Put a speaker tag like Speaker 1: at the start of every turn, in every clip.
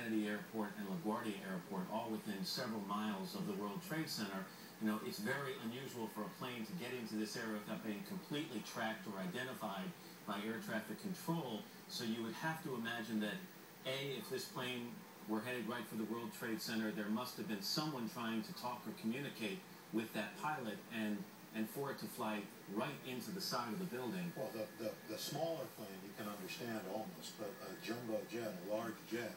Speaker 1: Kennedy Airport and LaGuardia Airport, all within several miles of the World Trade Center, you know, it's very unusual for a plane to get into this area without being completely tracked or identified by air traffic control. So you would have to imagine that, A, if this plane were headed right for the World Trade Center, there must have been someone trying to talk or communicate with that pilot, and for it to fly right into the side of the building.
Speaker 2: Well, the smaller plane you can understand almost, but a jumbo jet, a large jet,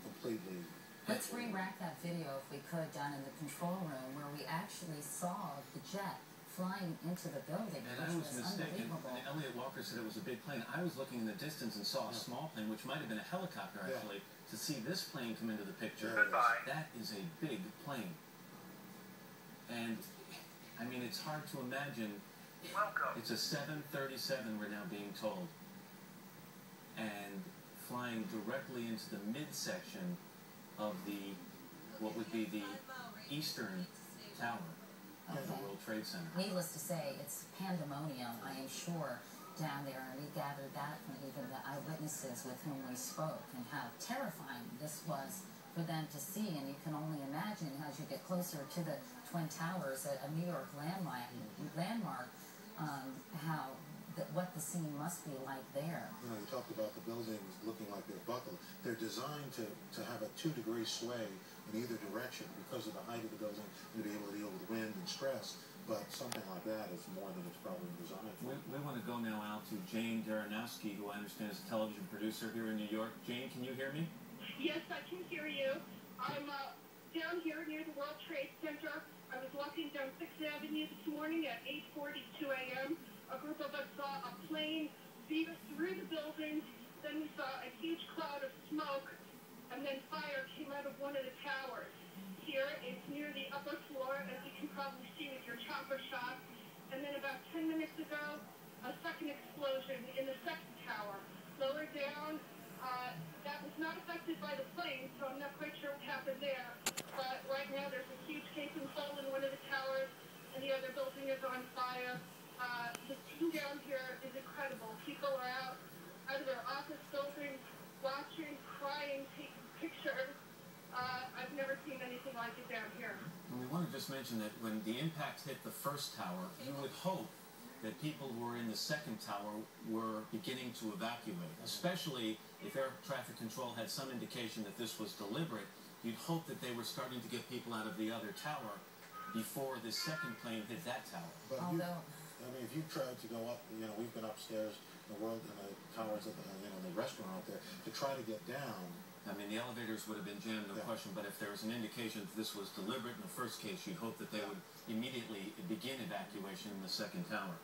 Speaker 2: completely.
Speaker 3: Let's re-rack that video if we could down in the control room where we actually saw the jet flying into the building.
Speaker 1: And I was mistaken. Elliot Walker said it was a big plane. I was looking in the distance and saw a small plane, which might have been a helicopter actually. To see this plane come into the picture, that is a big plane. And I mean, it's hard to imagine. It's a 737, we're now being told, and flying directly into the midsection of the, what would be the eastern tower of the World Trade Center.
Speaker 3: Needless to say, it's pandemonium, I am sure, down there, and we gathered that from even the eyewitnesses with whom we spoke, and how terrifying this was for them to see. And you can only imagine as you get closer to the Twin Towers, a New York landmark, what the scene must be like there.
Speaker 2: You know, you talked about the buildings looking like they're buckled. They're designed to have a 2-degree sway in either direction because of the height of the building and to be able to deal with wind and stress. But something like that is more than it's probably designed for.
Speaker 1: We want to go now out to Jane Daranowski, who I understand is a television producer here in New York. Jane, can you hear me?
Speaker 4: Yes, I can hear you. I'm down here near the World Trade Center. I was walking down 6th Avenue this morning at 8:42 a.m. A group of us saw a plane beat us through the building. Then we saw a huge cloud of smoke, and then fire came out of one of the towers. Here, it's near the upper floor, as you can probably see with your chopper shot. And then about 10 minutes ago, a second explosion in the second tower. Lower down, that was not affected by the plane, so I'm not quite sure what happened there. But right now, there's a huge gaping hole in one of the towers, and the other building is on fire. The scene down here is incredible. People are out of their office buildings, watching, crying, taking pictures. I've never seen anything like it down here.
Speaker 1: And we want to just mention that when the impact hit the first tower, you would hope that people who were in the second tower were beginning to evacuate, especially if air traffic control had some indication that this was deliberate. You'd hope that they were starting to get people out of the other tower before the second plane hit that tower.
Speaker 2: But I mean, if you tried to go up, you know, we've been upstairs in the world in the towers of the, you know, the restaurant out there to try to get down.
Speaker 1: I mean, the elevators would have been jammed, no question, but if there was an indication that this was deliberate in the first case, you'd hope that they would immediately begin evacuation in the second tower.